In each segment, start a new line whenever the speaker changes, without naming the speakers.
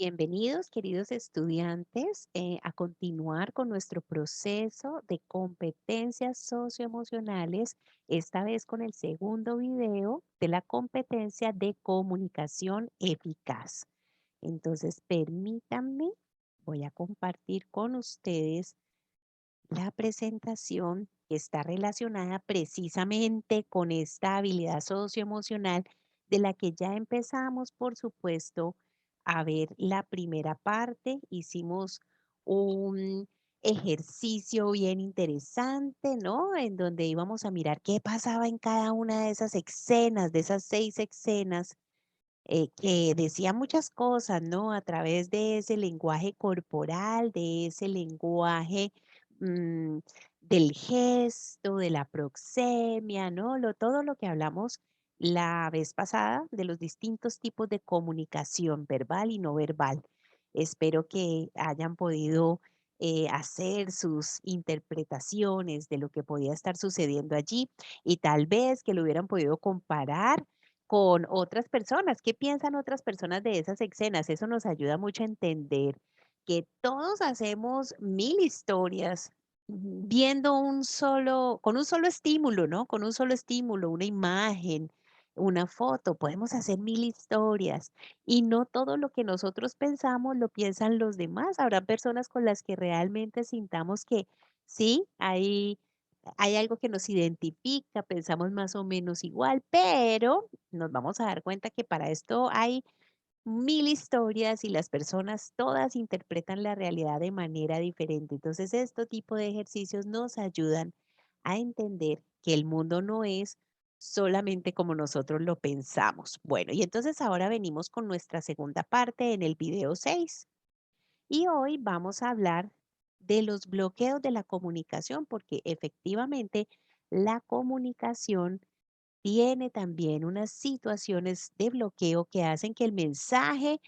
Bienvenidos, queridos estudiantes, a continuar con nuestro proceso de competencias socioemocionales, esta vez con el segundo video de la competencia de comunicación eficaz. Entonces, permítanme, voy a compartir con ustedes la presentación que está relacionada precisamente con esta habilidad socioemocional de la que ya empezamos, por supuesto, a ver la primera parte. Hicimos un ejercicio bien interesante, ¿no? En donde íbamos a mirar qué pasaba en cada una de esas escenas, de esas 6 escenas, que decía muchas cosas, ¿no? A través de ese lenguaje corporal, de ese lenguaje mm, del gesto, de la proxemia, ¿no? Todo lo que hablamos la vez pasada de los distintos tipos de comunicación verbal y no verbal. Espero que hayan podido hacer sus interpretaciones de lo que podía estar sucediendo allí y tal vez que lo hubieran podido comparar con otras personas. ¿Qué piensan otras personas de esas escenas? Eso nos ayuda mucho a entender que todos hacemos mil historias viendo con un solo estímulo, ¿no? Con un solo estímulo, una imagen, una foto, podemos hacer mil historias y no todo lo que nosotros pensamos lo piensan los demás. Habrá personas con las que realmente sintamos que sí, hay algo que nos identifica, pensamos más o menos igual, pero nos vamos a dar cuenta que para esto hay mil historias y las personas todas interpretan la realidad de manera diferente. Entonces, este tipo de ejercicios nos ayudan a entender que el mundo no es solamente como nosotros lo pensamos. Bueno, y entonces ahora venimos con nuestra segunda parte en el video 6. Y hoy vamos a hablar de los bloqueos de la comunicación, porque efectivamente la comunicación tiene también unas situaciones de bloqueo que hacen que el mensaje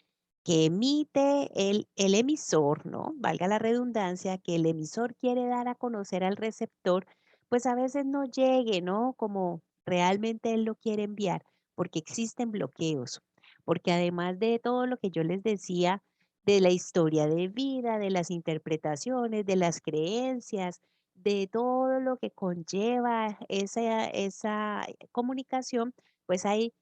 que emite el emisor, ¿no? Valga la redundancia, que el emisor quiere dar a conocer al receptor, pues a veces no llegue, ¿no? Como realmente él lo quiere enviar, porque existen bloqueos, porque además de todo lo que yo les decía, de la historia de vida, de las interpretaciones, de las creencias, de todo lo que conlleva esa comunicación, pues hay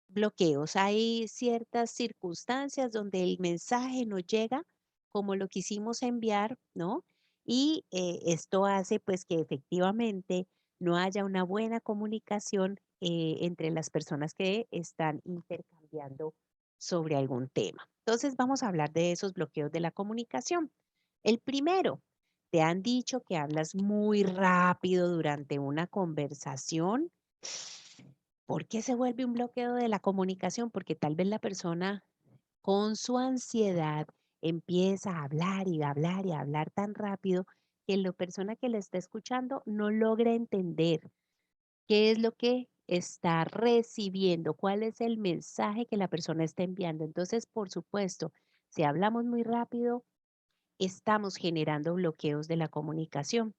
bloqueos, hay ciertas circunstancias donde el mensaje no llega como lo quisimos enviar, ¿no? Y esto hace pues que efectivamente no haya una buena comunicación entre las personas que están intercambiando sobre algún tema. Entonces vamos a hablar de esos bloqueos de la comunicación. El primero, te han dicho que hablas muy rápido durante una conversación. ¿Por qué se vuelve un bloqueo de la comunicación? Porque tal vez la persona con su ansiedad empieza a hablar y a hablar y a hablar tan rápido que la persona que le está escuchando no logra entender qué es lo que está recibiendo, cuál es el mensaje que la persona está enviando. Entonces, por supuesto, si hablamos muy rápido, estamos generando bloqueos de la comunicación.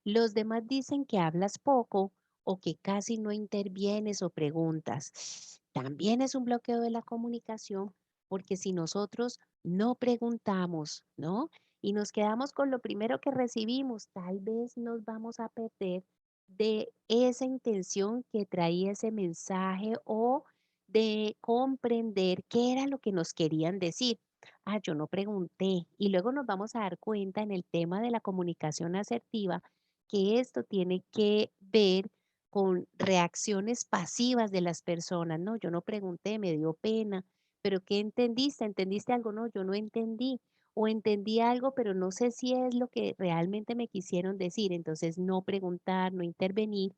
Los demás dicen que hablas poco o que casi no intervienes o preguntas. También es un bloqueo de la comunicación porque si nosotros no preguntamos, ¿no? Y nos quedamos con lo primero que recibimos, tal vez nos vamos a perder de esa intención que traía ese mensaje o de comprender qué era lo que nos querían decir. Ah, yo no pregunté. Y luego nos vamos a dar cuenta en el tema de la comunicación asertiva que esto tiene que ver con reacciones pasivas de las personas. No, yo no pregunté, me dio pena, pero ¿qué entendiste? ¿Entendiste algo? No, yo no entendí. O entendí algo, pero no sé si es lo que realmente me quisieron decir. Entonces, no preguntar, no intervenir,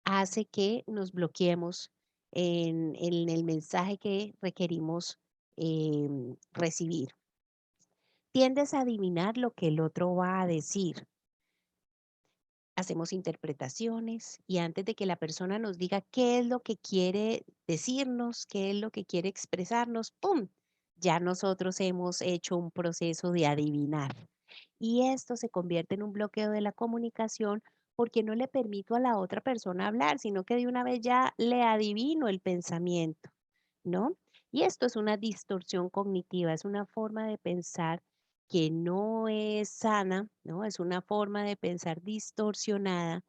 hace que nos bloqueemos en el mensaje que requerimos recibir. Tiendes a adivinar lo que el otro va a decir. Hacemos interpretaciones y antes de que la persona nos diga qué es lo que quiere decirnos, qué es lo que quiere expresarnos, ¡pum! Ya nosotros hemos hecho un proceso de adivinar. Y esto se convierte en un bloqueo de la comunicación porque no le permito a la otra persona hablar, sino que de una vez ya le adivino el pensamiento, ¿no? Y esto es una distorsión cognitiva, es una forma de pensar que no es sana, ¿no? Es una forma de pensar distorsionada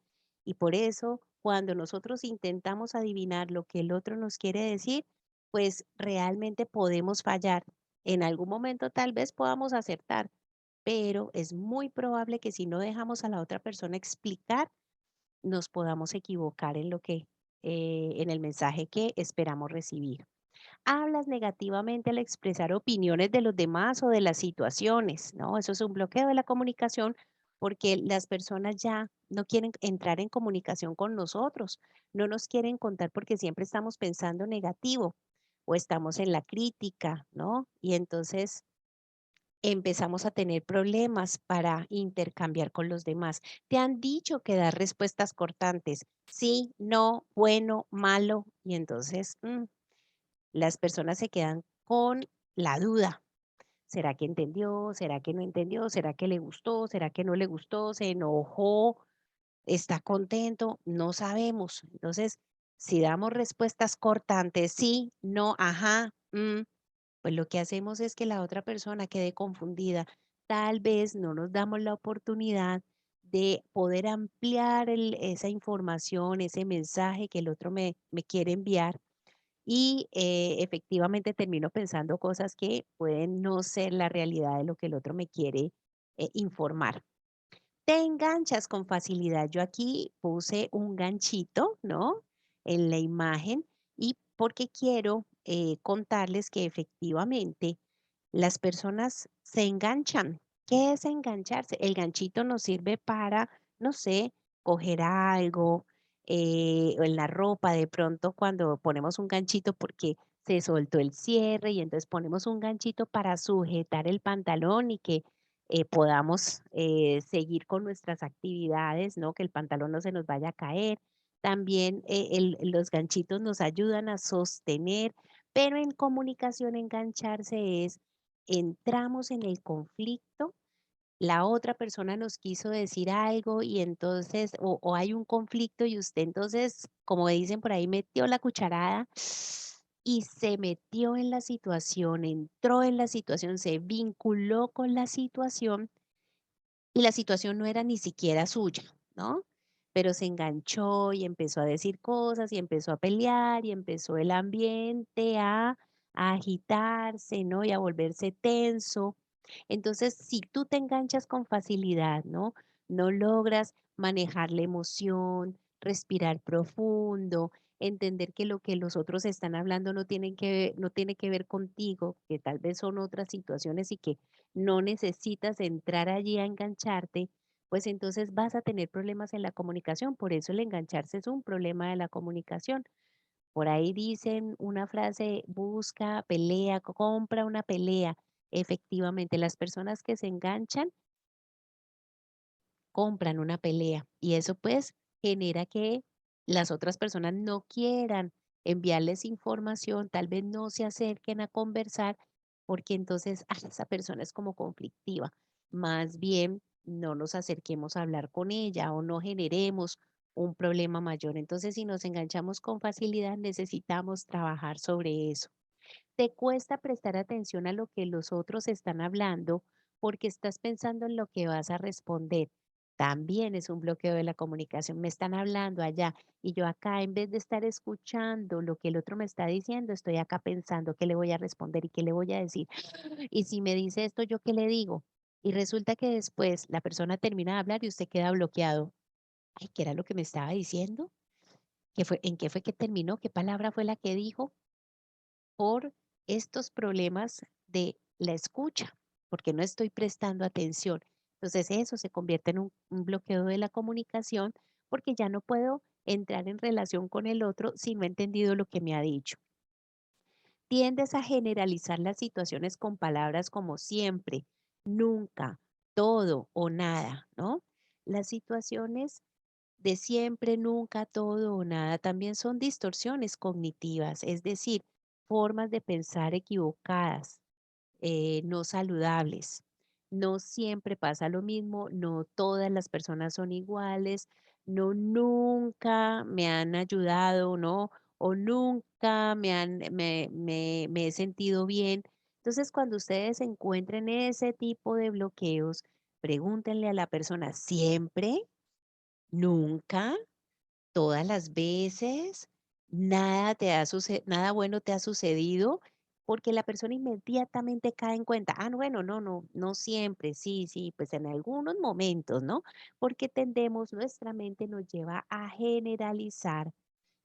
y por eso cuando nosotros intentamos adivinar lo que el otro nos quiere decir, pues realmente podemos fallar. En algún momento tal vez podamos acertar, pero es muy probable que si no dejamos a la otra persona explicar, nos podamos equivocar en lo que, en el mensaje que esperamos recibir. Hablas negativamente al expresar opiniones de los demás o de las situaciones, ¿no? Eso es un bloqueo de la comunicación porque las personas ya no quieren entrar en comunicación con nosotros, no nos quieren contar porque siempre estamos pensando negativo o estamos en la crítica, ¿no? Y entonces empezamos a tener problemas para intercambiar con los demás. Te han dicho que das respuestas cortantes, sí, no, bueno, malo, y entonces las personas se quedan con la duda. ¿Será que entendió? ¿Será que no entendió? ¿Será que le gustó? ¿Será que no le gustó? ¿Se enojó? ¿Está contento? No sabemos. Entonces, si damos respuestas cortantes, sí, no, ajá, pues lo que hacemos es que la otra persona quede confundida. Tal vez no nos damos la oportunidad de poder ampliar esa información, ese mensaje que el otro me quiere enviar y efectivamente termino pensando cosas que pueden no ser la realidad de lo que el otro me quiere informar. Te enganchas con facilidad. Yo aquí puse un ganchito, ¿no? En la imagen y porque quiero contarles que efectivamente las personas se enganchan. ¿Qué es engancharse? El ganchito nos sirve para, no sé, coger algo, o en la ropa, de pronto cuando ponemos un ganchito porque se soltó el cierre y entonces ponemos un ganchito para sujetar el pantalón y que podamos seguir con nuestras actividades, ¿no? Que el pantalón no se nos vaya a caer. También los ganchitos nos ayudan a sostener, pero en comunicación engancharse es, entramos en el conflicto, la otra persona nos quiso decir algo y entonces, o hay un conflicto y usted entonces, como dicen por ahí, metió la cucharada y se metió en la situación, entró en la situación, se vinculó con la situación y la situación no era ni siquiera suya, ¿no? Pero se enganchó y empezó a decir cosas y empezó a pelear y empezó el ambiente a agitarse, ¿no? Y a volverse tenso. Entonces, si tú te enganchas con facilidad, ¿no? No logras manejar la emoción, respirar profundo, entender que lo que los otros están hablando no tiene que ver contigo, que tal vez son otras situaciones y que no necesitas entrar allí a engancharte, pues entonces vas a tener problemas en la comunicación. Por eso el engancharse es un problema de la comunicación. Por ahí dicen una frase, busca pelea, compra una pelea. Efectivamente, las personas que se enganchan compran una pelea y eso pues genera que las otras personas no quieran enviarles información, tal vez no se acerquen a conversar porque entonces esa persona es como conflictiva. Más bien no nos acerquemos a hablar con ella o no generemos un problema mayor. Entonces, si nos enganchamos con facilidad, necesitamos trabajar sobre eso. Te cuesta prestar atención a lo que los otros están hablando porque estás pensando en lo que vas a responder. También es un bloqueo de la comunicación. Me están hablando allá y yo acá, en vez de estar escuchando lo que el otro me está diciendo, estoy acá pensando qué le voy a responder y qué le voy a decir. Y si me dice esto, ¿yo qué le digo? Y resulta que después la persona termina de hablar y usted queda bloqueado. Ay, ¿qué era lo que me estaba diciendo? ¿Qué fue, en qué fue que terminó? ¿Qué palabra fue la que dijo? Por estos problemas de la escucha, porque no estoy prestando atención. Entonces eso se convierte en un bloqueo de la comunicación porque ya no puedo entrar en relación con el otro si no he entendido lo que me ha dicho. Tiendes a generalizar las situaciones con palabras como siempre, nunca, todo o nada, ¿no? Las situaciones de siempre, nunca, todo o nada también son distorsiones cognitivas, es decir, formas de pensar equivocadas, no saludables. No siempre pasa lo mismo, no todas las personas son iguales, no nunca me han ayudado, ¿no? o nunca me he sentido bien. Entonces, cuando ustedes encuentren ese tipo de bloqueos, pregúntenle a la persona, ¿siempre? ¿Nunca? ¿Todas las veces? ¿Nada bueno te ha sucedido? Porque la persona inmediatamente cae en cuenta, bueno, no siempre, sí, sí, pues en algunos momentos, ¿no? Porque tendemos, nuestra mente nos lleva a generalizar,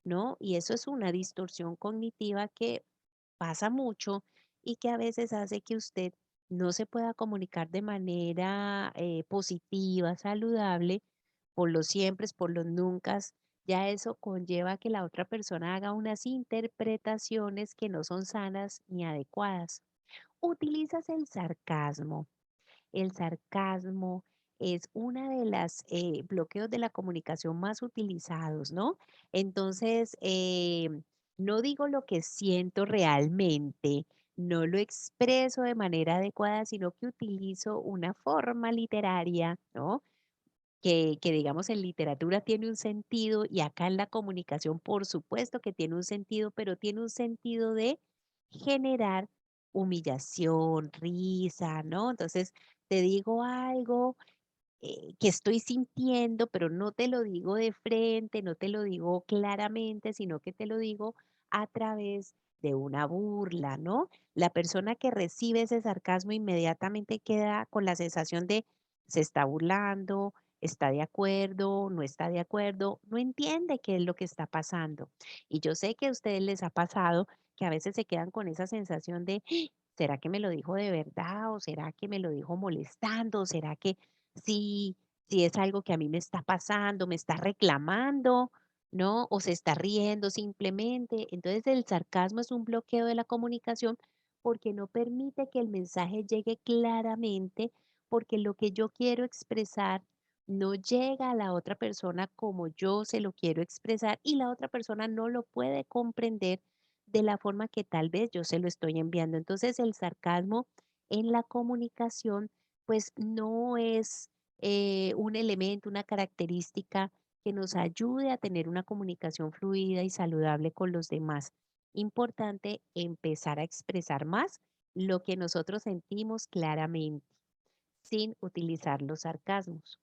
¿no? Y eso es una distorsión cognitiva que pasa mucho y que a veces hace que usted no se pueda comunicar de manera positiva, saludable, por los siempres, por los nuncas. Ya eso conlleva que la otra persona haga unas interpretaciones que no son sanas ni adecuadas. Utilizas el sarcasmo. El sarcasmo es una de las bloqueos de la comunicación más utilizados, ¿no? Entonces, no digo lo que siento realmente, no lo expreso de manera adecuada, sino que utilizo una forma literaria, ¿no? Que digamos en literatura tiene un sentido y acá en la comunicación, por supuesto que tiene un sentido, pero tiene un sentido de generar humillación, risa, ¿no? Entonces, te digo algo que estoy sintiendo, pero no te lo digo de frente, no te lo digo claramente, sino que te lo digo a través de una burla, ¿no? La persona que recibe ese sarcasmo inmediatamente queda con la sensación de se está burlando, está de acuerdo, no está de acuerdo, no entiende qué es lo que está pasando. Y yo sé que a ustedes les ha pasado que a veces se quedan con esa sensación de, ¿será que me lo dijo de verdad? ¿O será que me lo dijo molestando? ¿Será que si, si es algo que a mí me está pasando, me está reclamando, ¿no? O se está riendo simplemente? Entonces el sarcasmo es un bloqueo de la comunicación porque no permite que el mensaje llegue claramente, porque lo que yo quiero expresar no llega a la otra persona como yo se lo quiero expresar y la otra persona no lo puede comprender de la forma que tal vez yo se lo estoy enviando. Entonces el sarcasmo en la comunicación pues no es un elemento, una característica que nos ayude a tener una comunicación fluida y saludable con los demás. Importante empezar a expresar más lo que nosotros sentimos claramente, sin utilizar los sarcasmos.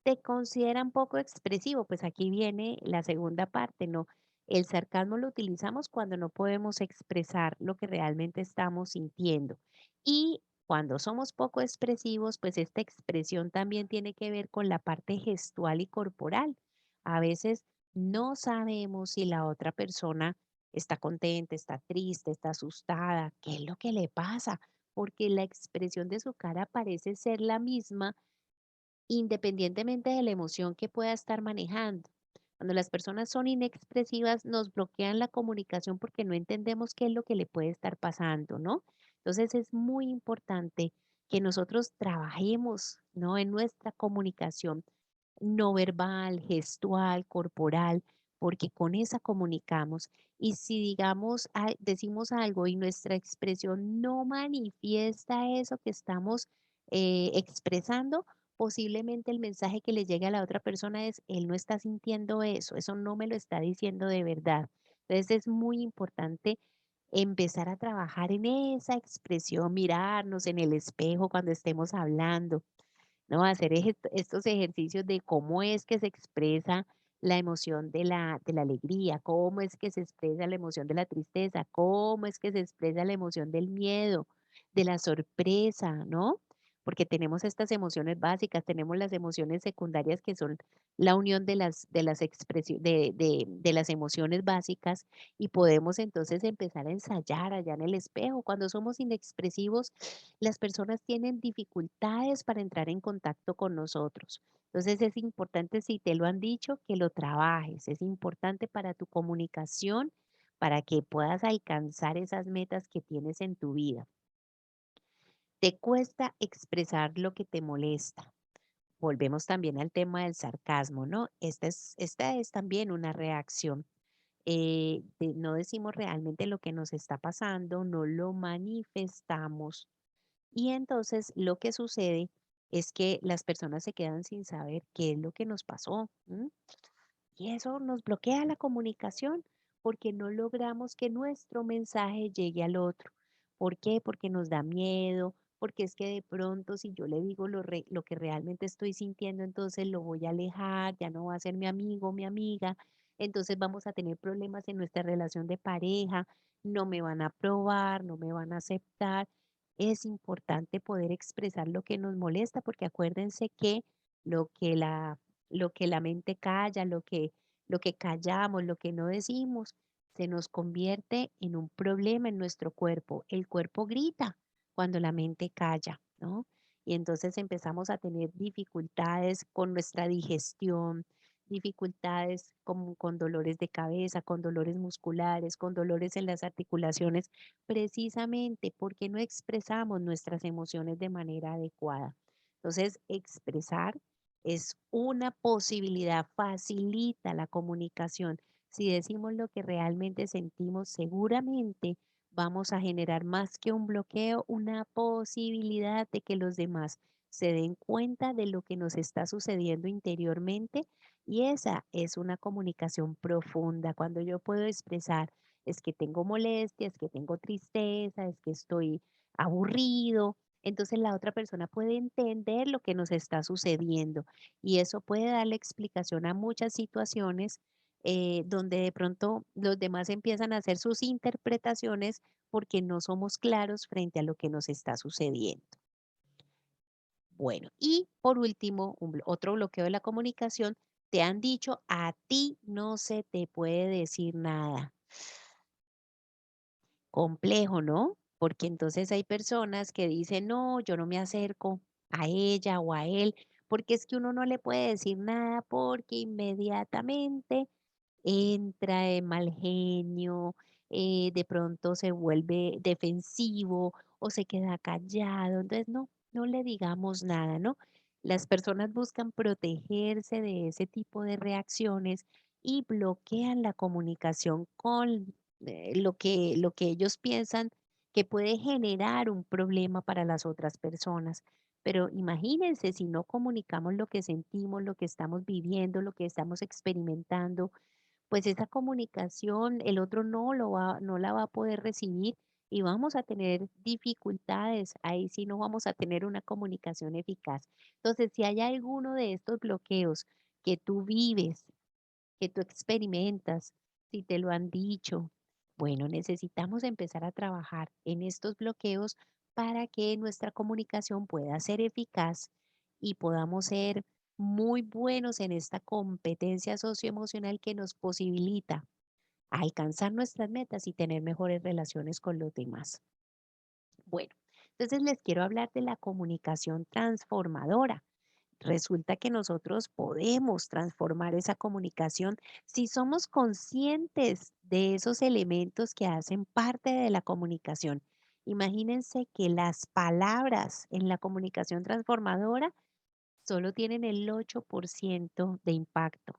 ¿Te consideran poco expresivo? Pues aquí viene la segunda parte, ¿no? El sarcasmo lo utilizamos cuando no podemos expresar lo que realmente estamos sintiendo. Y cuando somos poco expresivos, pues esta expresión también tiene que ver con la parte gestual y corporal. A veces no sabemos si la otra persona está contenta, está triste, está asustada, qué es lo que le pasa, porque la expresión de su cara parece ser la misma independientemente de la emoción que pueda estar manejando. Cuando las personas son inexpresivas, nos bloquean la comunicación porque no entendemos qué es lo que le puede estar pasando, ¿no? Entonces es muy importante que nosotros trabajemos, ¿no? En nuestra comunicación no verbal, gestual, corporal, porque con esa comunicamos. Y si digamos, decimos algo y nuestra expresión no manifiesta eso que estamos expresando, posiblemente el mensaje que le llegue a la otra persona es, él no está sintiendo eso no me lo está diciendo de verdad. Entonces es muy importante empezar a trabajar en esa expresión, mirarnos en el espejo cuando estemos hablando, ¿no? Hacer estos ejercicios de cómo es que se expresa la emoción de la alegría, cómo es que se expresa la emoción de la tristeza, cómo es que se expresa la emoción del miedo, de la sorpresa, ¿no? Porque tenemos estas emociones básicas, tenemos las emociones secundarias que son la unión de las de las emociones básicas y podemos entonces empezar a ensayar allá en el espejo. Cuando somos inexpresivos, las personas tienen dificultades para entrar en contacto con nosotros. Entonces es importante, si te lo han dicho, que lo trabajes. Es importante para tu comunicación, para que puedas alcanzar esas metas que tienes en tu vida. Te cuesta expresar lo que te molesta. Volvemos también al tema del sarcasmo, ¿no? Esta es también una reacción. No decimos realmente lo que nos está pasando, no lo manifestamos y entonces lo que sucede es que las personas se quedan sin saber qué es lo que nos pasó. ¿M? Y eso nos bloquea la comunicación porque no logramos que nuestro mensaje llegue al otro. ¿Por qué? Porque nos da miedo, porque es que de pronto si yo le digo lo que realmente estoy sintiendo, entonces lo voy a alejar, ya no va a ser mi amigo, mi amiga, entonces vamos a tener problemas en nuestra relación de pareja, no me van a aprobar, no me van a aceptar. Es importante poder expresar lo que nos molesta, porque acuérdense que lo que la, lo que la mente calla, lo que callamos, lo que no decimos, se nos convierte en un problema en nuestro cuerpo. El cuerpo grita cuando la mente calla, ¿no? Y entonces empezamos a tener dificultades con nuestra digestión, dificultades con dolores de cabeza, con dolores musculares, con dolores en las articulaciones, precisamente porque no expresamos nuestras emociones de manera adecuada. Entonces, expresar es una posibilidad, facilita la comunicación. Si decimos lo que realmente sentimos, seguramente vamos a generar más que un bloqueo, una posibilidad de que los demás se den cuenta de lo que nos está sucediendo interiormente, y esa es una comunicación profunda. Cuando yo puedo expresar, es que tengo molestia, es que tengo tristeza, es que estoy aburrido, entonces la otra persona puede entender lo que nos está sucediendo, y eso puede darle explicación a muchas situaciones donde de pronto los demás empiezan a hacer sus interpretaciones porque no somos claros frente a lo que nos está sucediendo. Bueno, y por último, otro bloqueo de la comunicación, te han dicho, a ti no se te puede decir nada. Complejo, ¿no? Porque entonces hay personas que dicen, no, yo no me acerco a ella o a él, porque es que uno no le puede decir nada porque inmediatamente entra de mal genio, de pronto se vuelve defensivo o se queda callado. Entonces, no, no le digamos nada, ¿no? Las personas buscan protegerse de ese tipo de reacciones y bloquean la comunicación con lo que ellos piensan que puede generar un problema para las otras personas. Pero imagínense si no comunicamos lo que sentimos, lo que estamos viviendo, lo que estamos experimentando, pues esa comunicación el otro no la va a poder recibir y vamos a tener dificultades. Ahí sí no vamos a tener una comunicación eficaz. Entonces, si hay alguno de estos bloqueos que tú vives, que tú experimentas, si te lo han dicho, bueno, necesitamos empezar a trabajar en estos bloqueos para que nuestra comunicación pueda ser eficaz y podamos ser muy buenos en esta competencia socioemocional que nos posibilita alcanzar nuestras metas y tener mejores relaciones con los demás. Bueno, entonces les quiero hablar de la comunicación transformadora. Resulta que nosotros podemos transformar esa comunicación si somos conscientes de esos elementos que hacen parte de la comunicación. Imagínense que las palabras en la comunicación transformadora solo tienen el 8% de impacto.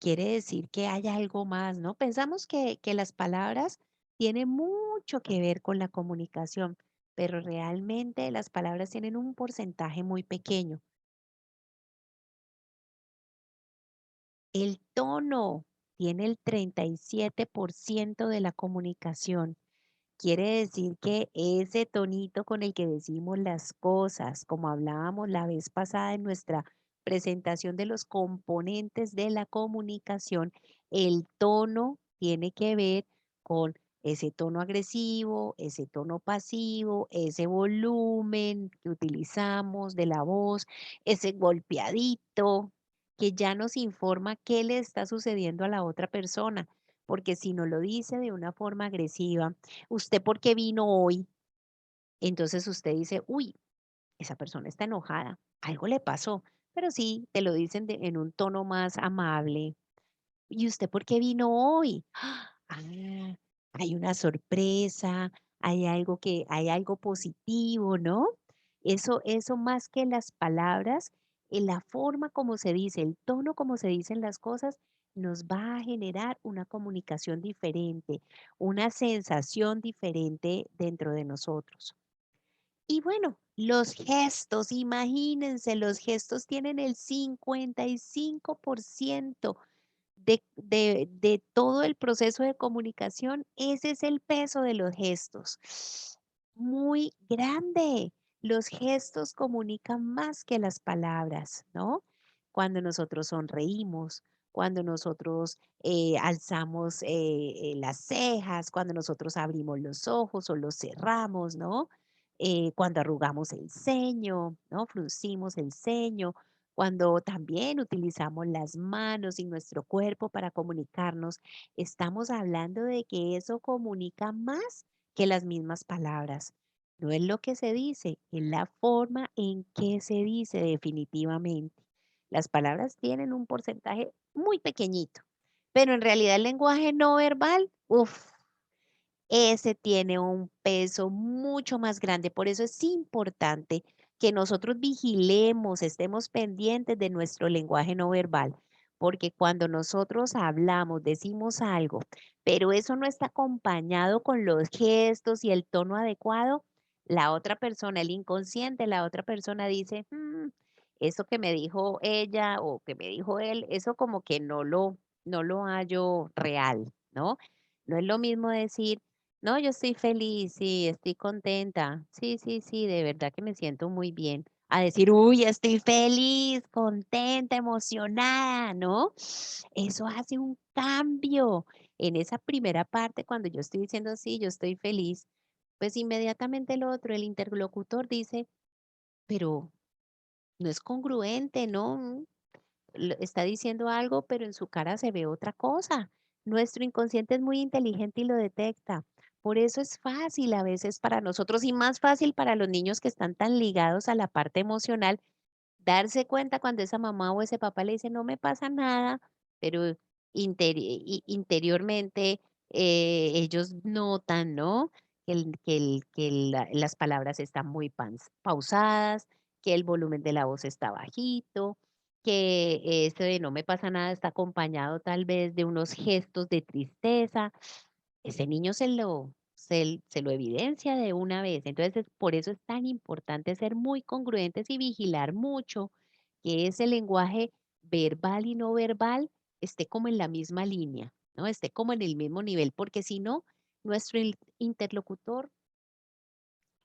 Quiere decir que hay algo más, ¿no? Pensamos que las palabras tienen mucho que ver con la comunicación, pero realmente las palabras tienen un porcentaje muy pequeño. El tono tiene el 37% de la comunicación. Quiere decir que ese tonito con el que decimos las cosas, como hablábamos la vez pasada en nuestra presentación de los componentes de la comunicación, el tono tiene que ver con ese tono agresivo, ese tono pasivo, ese volumen que utilizamos de la voz, ese golpeadito que ya nos informa qué le está sucediendo a la otra persona, porque si no lo dice de una forma agresiva, ¿usted por qué vino hoy? Entonces usted dice, uy, esa persona está enojada, algo le pasó, pero sí, te lo dicen en un tono más amable. ¿Y usted por qué vino hoy? Ah, hay una sorpresa, hay algo positivo, ¿no? Eso más que las palabras, la forma como se dice, el tono como se dicen las cosas, nos va a generar una comunicación diferente, una sensación diferente dentro de nosotros. Y bueno, los gestos, imagínense, los gestos tienen el 55% de todo el proceso de comunicación, ese es el peso de los gestos. Muy grande. Los gestos comunican más que las palabras, ¿no? Cuando nosotros sonreímos, cuando nosotros alzamos las cejas, cuando nosotros abrimos los ojos o los cerramos, ¿no? Cuando arrugamos el ceño, ¿no? Fruncimos el ceño, cuando también utilizamos las manos y nuestro cuerpo para comunicarnos, estamos hablando de que eso comunica más que las mismas palabras. No es lo que se dice, es la forma en que se dice definitivamente. Las palabras tienen un porcentaje muy pequeñito, pero en realidad el lenguaje no verbal, uff, ese tiene un peso mucho más grande. Por eso es importante que nosotros vigilemos, estemos pendientes de nuestro lenguaje no verbal, porque cuando nosotros hablamos, decimos algo, pero eso no está acompañado con los gestos y el tono adecuado, la otra persona, el inconsciente, la otra persona dice, eso que me dijo ella o que me dijo él, eso como que no lo hallo real, ¿no? No es lo mismo decir, no, yo estoy feliz, sí, estoy contenta. Sí, sí, sí, de verdad que me siento muy bien. A decir, uy, estoy feliz, contenta, emocionada, ¿no? Eso hace un cambio. En esa primera parte, cuando yo estoy diciendo, sí, yo estoy feliz, pues inmediatamente el otro, el interlocutor dice, pero no es congruente, ¿no? Está diciendo algo, pero en su cara se ve otra cosa. Nuestro inconsciente es muy inteligente y lo detecta. Por eso es fácil a veces para nosotros y más fácil para los niños que están tan ligados a la parte emocional darse cuenta cuando esa mamá o ese papá le dice: "No me pasa nada", pero interiormente, ellos notan, ¿no? Que las palabras están muy pausadas, que el volumen de la voz está bajito, que eso de "no me pasa nada" está acompañado tal vez de unos gestos de tristeza. Ese niño se lo evidencia de una vez. Entonces, por eso es tan importante ser muy congruentes y vigilar mucho que ese lenguaje verbal y no verbal esté como en la misma línea, ¿no? Esté como en el mismo nivel, porque si no, nuestro interlocutor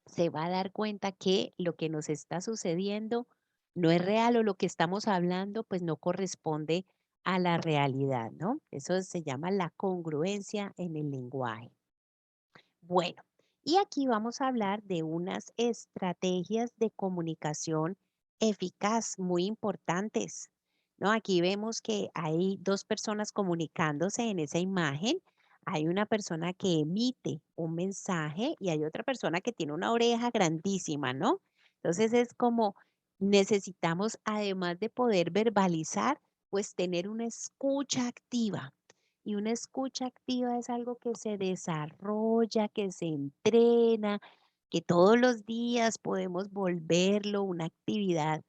se va a dar cuenta que lo que nos está sucediendo no es real o lo que estamos hablando pues no corresponde a la realidad, ¿no? Eso se llama la congruencia en el lenguaje. Bueno, y aquí vamos a hablar de unas estrategias de comunicación eficaz muy importantes, ¿no? Aquí vemos que hay dos personas comunicándose en esa imagen. Hay una persona que emite un mensaje y hay otra persona que tiene una oreja grandísima, ¿no? Entonces es como necesitamos, además de poder verbalizar, pues tener una escucha activa. Y una escucha activa es algo que se desarrolla, que se entrena, que todos los días podemos volverlo una actividad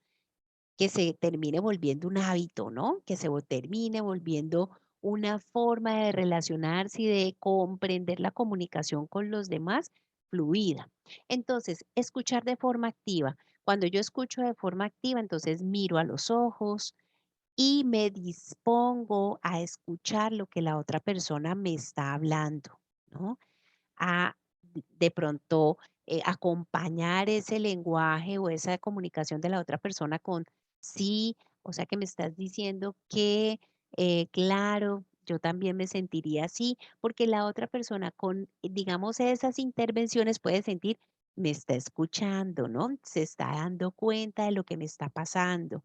que se termine volviendo un hábito, ¿no? Que termine volviendo una forma de relacionarse y de comprender la comunicación con los demás fluida. Entonces, escuchar de forma activa. Cuando yo escucho de forma activa, entonces miro a los ojos, y me dispongo a escuchar lo que la otra persona me está hablando, ¿no? A de pronto acompañar ese lenguaje o esa comunicación de la otra persona con sí, o sea que me estás diciendo que, claro, yo también me sentiría así, porque la otra persona con, digamos, esas intervenciones puede sentir, me está escuchando, ¿no? Se está dando cuenta de lo que me está pasando,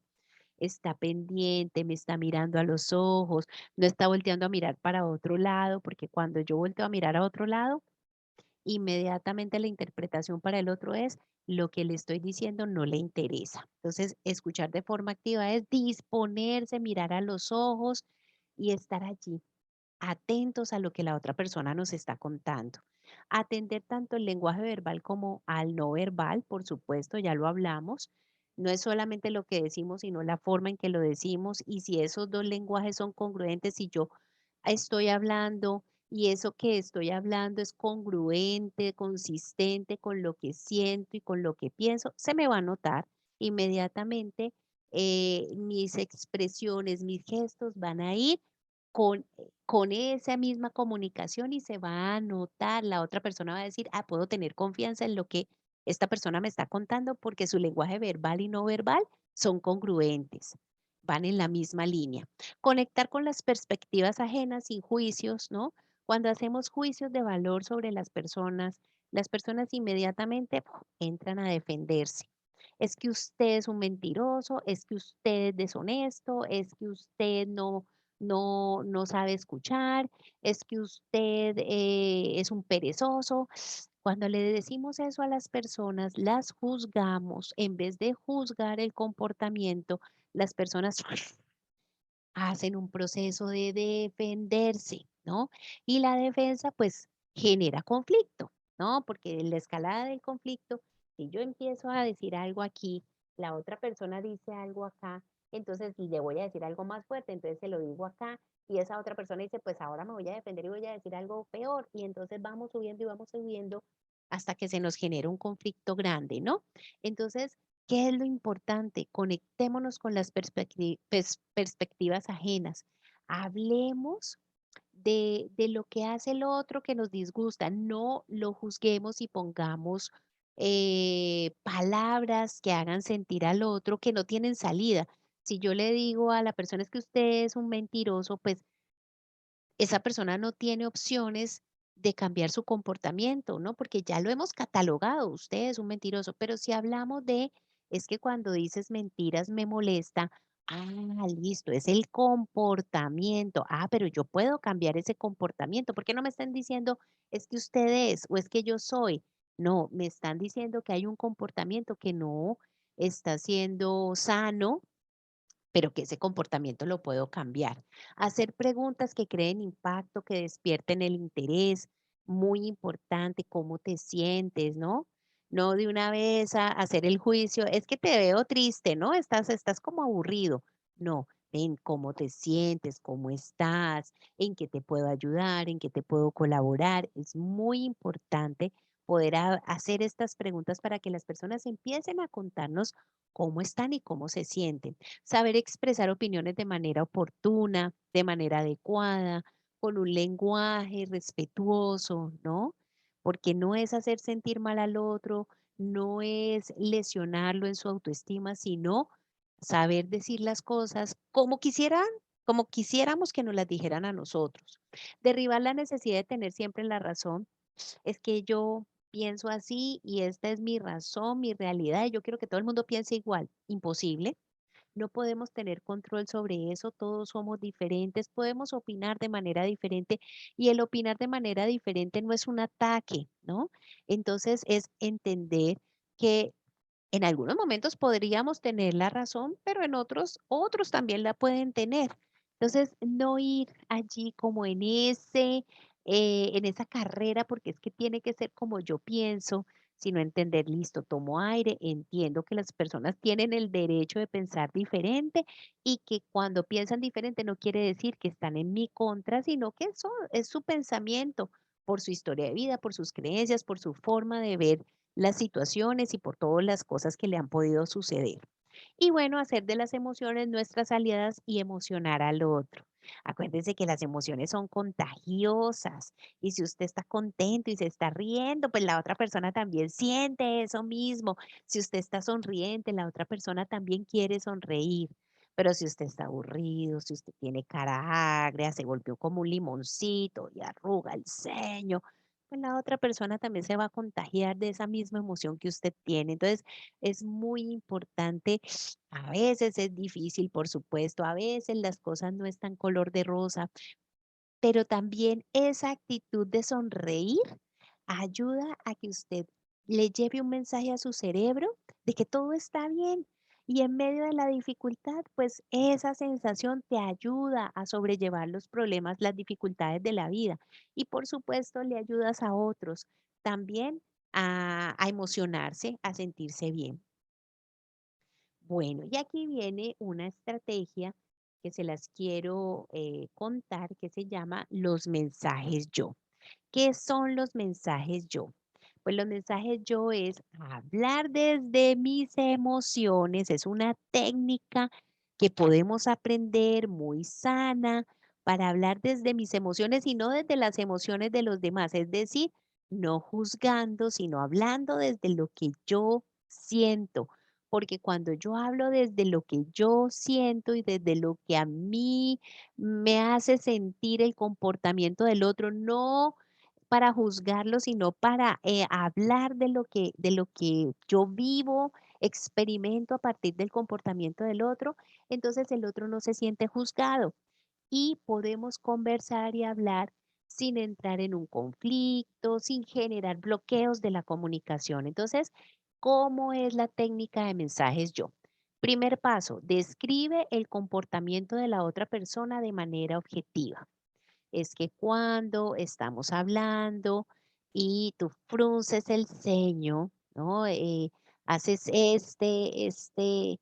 está pendiente, me está mirando a los ojos, no está volteando a mirar para otro lado, porque cuando yo volteo a mirar a otro lado, inmediatamente la interpretación para el otro es lo que le estoy diciendo no le interesa. Entonces, escuchar de forma activa es disponerse, mirar a los ojos y estar allí, atentos a lo que la otra persona nos está contando. Atender tanto el lenguaje verbal como al no verbal, por supuesto, ya lo hablamos. No es solamente lo que decimos, sino la forma en que lo decimos y si esos dos lenguajes son congruentes, si yo estoy hablando y eso que estoy hablando es congruente, consistente con lo que siento y con lo que pienso, se me va a notar inmediatamente. Mis expresiones, mis gestos van a ir con esa misma comunicación y se va a notar, la otra persona va a decir, puedo tener confianza en lo que esta persona me está contando porque su lenguaje verbal y no verbal son congruentes, van en la misma línea. Conectar con las perspectivas ajenas sin juicios, ¿no? Cuando hacemos juicios de valor sobre las personas inmediatamente entran a defenderse. Es que usted es un mentiroso, es que usted es deshonesto, es que usted no sabe escuchar, es que usted es un perezoso. Cuando le decimos eso a las personas, las juzgamos. En vez de juzgar el comportamiento, las personas hacen un proceso de defenderse, ¿no? Y la defensa, pues, genera conflicto, ¿no? Porque en la escalada del conflicto, si yo empiezo a decir algo aquí, la otra persona dice algo acá, entonces le voy a decir algo más fuerte, entonces se lo digo acá, y esa otra persona dice, pues ahora me voy a defender y voy a decir algo peor, y entonces vamos subiendo y vamos subiendo hasta que se nos genera un conflicto grande, ¿no? Entonces, ¿qué es lo importante? Conectémonos con las perspectivas ajenas. Hablemos de lo que hace el otro que nos disgusta. No lo juzguemos y pongamos palabras que hagan sentir al otro que no tienen salida. Si yo le digo a la persona es que usted es un mentiroso, pues esa persona no tiene opciones de cambiar su comportamiento, ¿no? Porque ya lo hemos catalogado, usted es un mentiroso, pero si hablamos de, es que cuando dices mentiras me molesta, listo, es el comportamiento, pero yo puedo cambiar ese comportamiento, ¿por qué no me están diciendo es que usted es o es que yo soy? No, me están diciendo que hay un comportamiento que no está siendo sano, pero que ese comportamiento lo puedo cambiar. Hacer preguntas que creen impacto, que despierten el interés, muy importante, cómo te sientes, ¿no? No de una vez a hacer el juicio, es que te veo triste, ¿no? Estás como aburrido. No, ven cómo te sientes, cómo estás, en qué te puedo ayudar, en qué te puedo colaborar. Es muy importante poder hacer estas preguntas para que las personas empiecen a contarnos cómo están y cómo se sienten. Saber expresar opiniones de manera oportuna, de manera adecuada, con un lenguaje respetuoso, ¿no? Porque no es hacer sentir mal al otro, no es lesionarlo en su autoestima, sino saber decir las cosas como quisiéramos que nos las dijeran a nosotros. Derribar la necesidad de tener siempre la razón. Es que yo pienso así y esta es mi razón, mi realidad, y yo quiero que todo el mundo piense igual. Imposible. No podemos tener control sobre eso, todos somos diferentes, podemos opinar de manera diferente y el opinar de manera diferente no es un ataque, ¿no? Entonces es entender que en algunos momentos podríamos tener la razón, pero en otros también la pueden tener. Entonces, no ir allí como en esa carrera, porque es que tiene que ser como yo pienso, sino entender, listo, tomo aire, entiendo que las personas tienen el derecho de pensar diferente y que cuando piensan diferente no quiere decir que están en mi contra, sino que eso es su pensamiento por su historia de vida, por sus creencias, por su forma de ver las situaciones y por todas las cosas que le han podido suceder. Y bueno, hacer de las emociones nuestras aliadas y emocionar al otro. Acuérdense que las emociones son contagiosas y si usted está contento y se está riendo, pues la otra persona también siente eso mismo. Si usted está sonriente, la otra persona también quiere sonreír. Pero si usted está aburrido, si usted tiene cara agria, se volvió como un limoncito y arruga el ceño, pues la otra persona también se va a contagiar de esa misma emoción que usted tiene. Entonces, es muy importante. A veces es difícil, por supuesto, a veces las cosas no están color de rosa, pero también esa actitud de sonreír ayuda a que usted le lleve un mensaje a su cerebro de que todo está bien. Y en medio de la dificultad, pues esa sensación te ayuda a sobrellevar los problemas, las dificultades de la vida. Y por supuesto, le ayudas a otros también a emocionarse, a sentirse bien. Bueno, y aquí viene una estrategia que se las quiero contar que se llama los mensajes yo. ¿Qué son los mensajes yo? Pues los mensajes yo es hablar desde mis emociones, es una técnica que podemos aprender muy sana para hablar desde mis emociones y no desde las emociones de los demás, es decir, no juzgando, sino hablando desde lo que yo siento, porque cuando yo hablo desde lo que yo siento y desde lo que a mí me hace sentir el comportamiento del otro, no para juzgarlo, sino para hablar de lo que yo vivo, experimento a partir del comportamiento del otro, entonces el otro no se siente juzgado y podemos conversar y hablar sin entrar en un conflicto, sin generar bloqueos de la comunicación. Entonces, ¿cómo es la técnica de mensajes yo? Primer paso, describe el comportamiento de la otra persona de manera objetiva. Es que cuando estamos hablando y tú frunces el ceño, ¿no? Haces este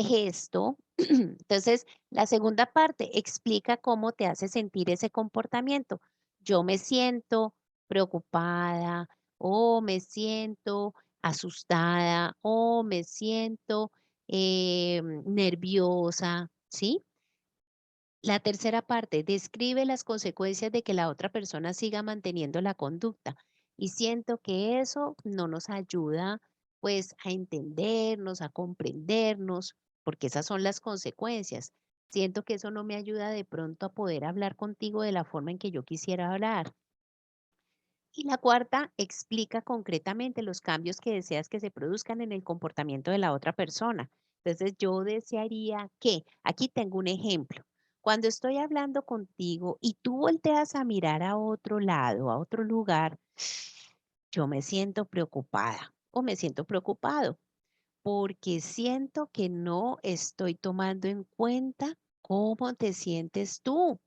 gesto. Entonces, la segunda parte explica cómo te hace sentir ese comportamiento. Yo me siento preocupada o me siento asustada o me siento nerviosa, ¿sí? La tercera parte, describe las consecuencias de que la otra persona siga manteniendo la conducta. Y siento que eso no nos ayuda pues a entendernos, a comprendernos, porque esas son las consecuencias. Siento que eso no me ayuda de pronto a poder hablar contigo de la forma en que yo quisiera hablar. Y la cuarta, explica concretamente los cambios que deseas que se produzcan en el comportamiento de la otra persona. Entonces, yo desearía que, aquí tengo un ejemplo, cuando estoy hablando contigo y tú volteas a mirar a otro lado, a otro lugar, yo me siento preocupada o me siento preocupado porque siento que no estoy tomando en cuenta cómo te sientes tú.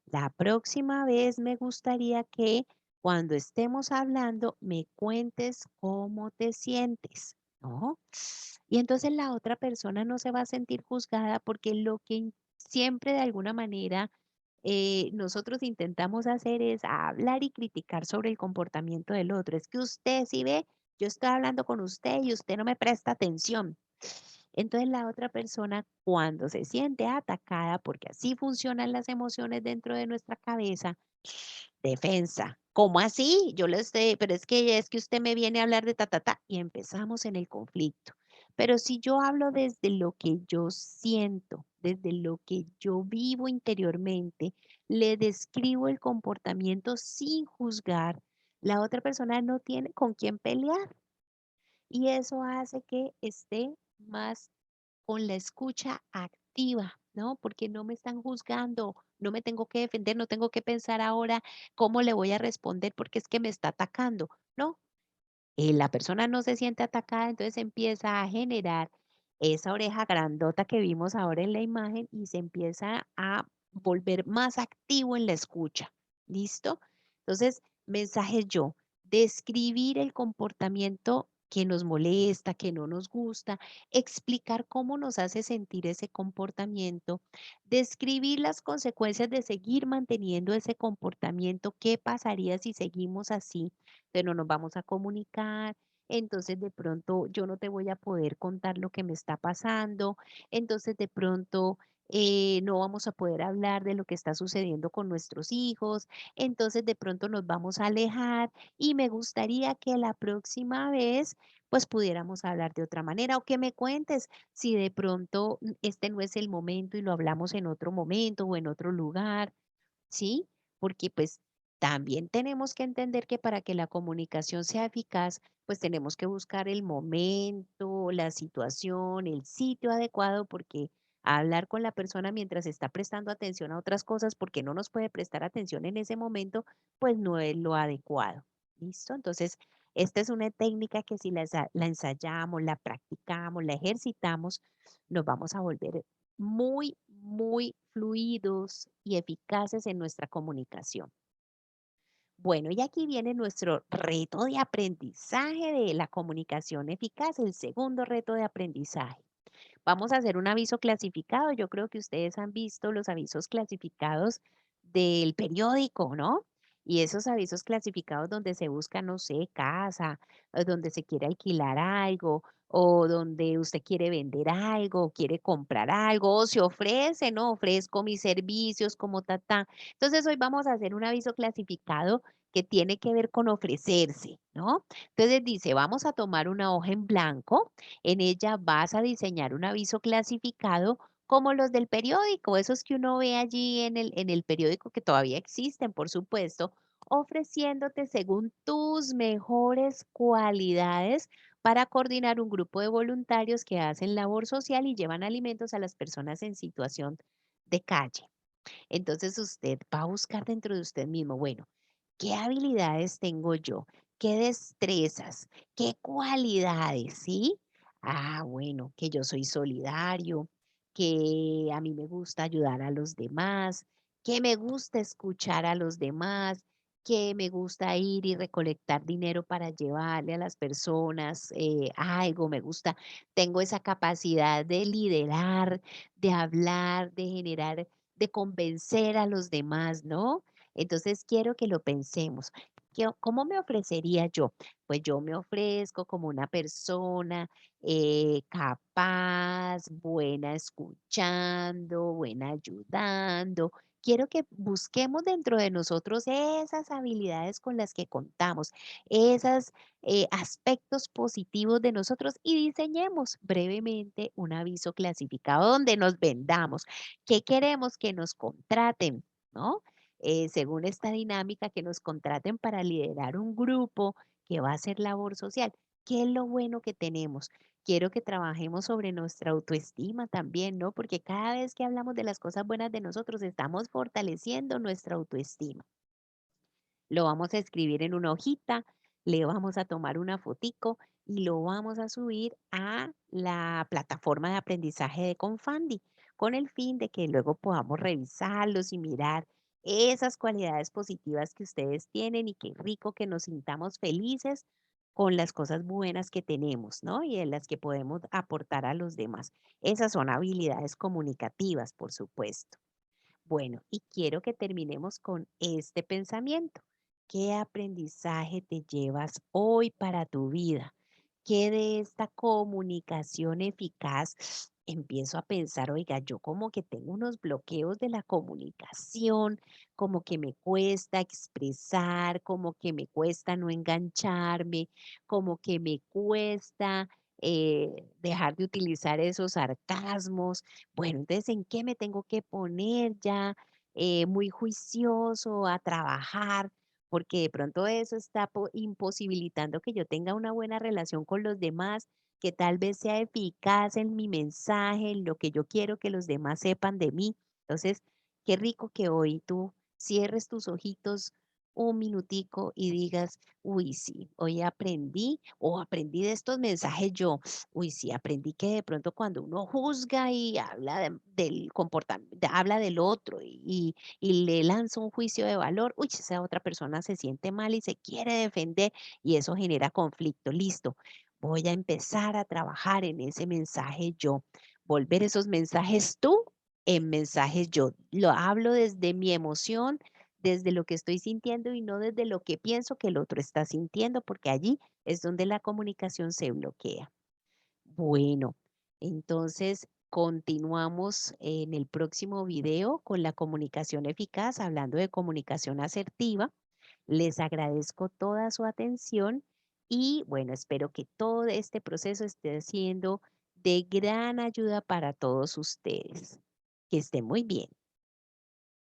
La próxima vez me gustaría que cuando estemos hablando me cuentes cómo te sientes, ¿no? Y entonces la otra persona no se va a sentir juzgada porque lo que siempre de alguna manera nosotros intentamos hacer es hablar y criticar sobre el comportamiento del otro. Es que usted, si ve, yo estoy hablando con usted y usted no me presta atención. Entonces la otra persona cuando se siente atacada, porque así funcionan las emociones dentro de nuestra cabeza, defensa. ¿Cómo así? Yo lo sé, pero es que usted me viene a hablar de ta, ta, ta, y empezamos en el conflicto. Pero si yo hablo desde lo que yo siento, desde lo que yo vivo interiormente, le describo el comportamiento sin juzgar, la otra persona no tiene con quién pelear. Y eso hace que esté más con la escucha activa, ¿no? Porque no me están juzgando, no me tengo que defender, no tengo que pensar ahora cómo le voy a responder porque es que me está atacando. No, la persona no se siente atacada, entonces empieza a generar esa oreja grandota que vimos ahora en la imagen y se empieza a volver más activo en la escucha. ¿Listo? Entonces, mensaje yo, describir el comportamiento que nos molesta, que no nos gusta, explicar cómo nos hace sentir ese comportamiento, describir las consecuencias de seguir manteniendo ese comportamiento, qué pasaría si seguimos así, entonces no nos vamos a comunicar, entonces de pronto yo no te voy a poder contar lo que me está pasando, entonces de pronto no vamos a poder hablar de lo que está sucediendo con nuestros hijos, entonces de pronto nos vamos a alejar y me gustaría que la próxima vez pues pudiéramos hablar de otra manera o que me cuentes si de pronto este no es el momento y lo hablamos en otro momento o en otro lugar. ¿Sí? Porque pues también tenemos que entender que para que la comunicación sea eficaz, pues tenemos que buscar el momento, la situación, el sitio adecuado, porque hablar con la persona mientras está prestando atención a otras cosas, porque no nos puede prestar atención en ese momento, pues no es lo adecuado. ¿Listo? Entonces, esta es una técnica que si la ensayamos, la practicamos, la ejercitamos, nos vamos a volver muy, muy fluidos y eficaces en nuestra comunicación. Bueno, y aquí viene nuestro reto de aprendizaje de la comunicación eficaz, el segundo reto de aprendizaje. Vamos a hacer un aviso clasificado. Yo creo que ustedes han visto los avisos clasificados del periódico, ¿no? Y esos avisos clasificados donde se busca, no sé, casa, donde se quiere alquilar algo, o donde usted quiere vender algo, o quiere comprar algo, o se ofrece, ¿no? Ofrezco mis servicios como ta, ta. Entonces, hoy vamos a hacer un aviso clasificado que tiene que ver con ofrecerse, ¿no? Entonces dice, vamos a tomar una hoja en blanco, en ella vas a diseñar un aviso clasificado como los del periódico, esos que uno ve allí en el periódico que todavía existen, por supuesto, ofreciéndote según tus mejores cualidades para coordinar un grupo de voluntarios que hacen labor social y llevan alimentos a las personas en situación de calle. Entonces usted va a buscar dentro de usted mismo, bueno, ¿qué habilidades tengo yo? ¿Qué destrezas? ¿Qué cualidades? ¿Sí? Ah, bueno, que yo soy solidario, que a mí me gusta ayudar a los demás, que me gusta escuchar a los demás, que me gusta ir y recolectar dinero para llevarle a las personas algo, me gusta, tengo esa capacidad de liderar, de hablar, de generar, de convencer a los demás, ¿no? Entonces quiero que lo pensemos. ¿Cómo me ofrecería yo? Pues yo me ofrezco como una persona capaz, buena escuchando, buena ayudando. Quiero que busquemos dentro de nosotros esas habilidades con las que contamos, esos aspectos positivos de nosotros y diseñemos brevemente un aviso clasificado donde nos vendamos. ¿Qué queremos? Que nos contraten, ¿no? Según esta dinámica, que nos contraten para liderar un grupo que va a hacer labor social. ¿Qué es lo bueno que tenemos? Quiero que trabajemos sobre nuestra autoestima también, ¿no? Porque cada vez que hablamos de las cosas buenas de nosotros, estamos fortaleciendo nuestra autoestima. Lo vamos a escribir en una hojita, le vamos a tomar una fotico y lo vamos a subir a la plataforma de aprendizaje de Confandi, con el fin de que luego podamos revisarlos y mirar esas cualidades positivas que ustedes tienen y qué rico que nos sintamos felices con las cosas buenas que tenemos, ¿no? Y en las que podemos aportar a los demás. Esas son habilidades comunicativas, por supuesto. Bueno, y quiero que terminemos con este pensamiento. ¿Qué aprendizaje te llevas hoy para tu vida? ¿Qué de esta comunicación eficaz empiezo a pensar, oiga, yo como que tengo unos bloqueos de la comunicación, como que me cuesta expresar, como que me cuesta no engancharme, como que me cuesta dejar de utilizar esos sarcasmos? Bueno, entonces, ¿en qué me tengo que poner ya muy juicioso a trabajar? Porque de pronto eso está imposibilitando que yo tenga una buena relación con los demás, que tal vez sea eficaz en mi mensaje, en lo que yo quiero que los demás sepan de mí. Entonces, qué rico que hoy tú cierres tus ojitos un minutico y digas, uy, sí, hoy aprendí o aprendí de estos mensajes yo. Uy, sí, aprendí que de pronto cuando uno juzga y habla del comportamiento, habla del otro y le lanza un juicio de valor, uy, esa otra persona se siente mal y se quiere defender y eso genera conflicto. Listo, voy a empezar a trabajar en ese mensaje yo, volver esos mensajes tú en mensajes yo. Lo hablo desde mi emoción, desde lo que estoy sintiendo y no desde lo que pienso que el otro está sintiendo, porque allí es donde la comunicación se bloquea. Bueno, entonces continuamos en el próximo video con la comunicación eficaz, hablando de comunicación asertiva. Les agradezco toda su atención y bueno, espero que todo este proceso esté siendo de gran ayuda para todos ustedes. Que estén muy bien.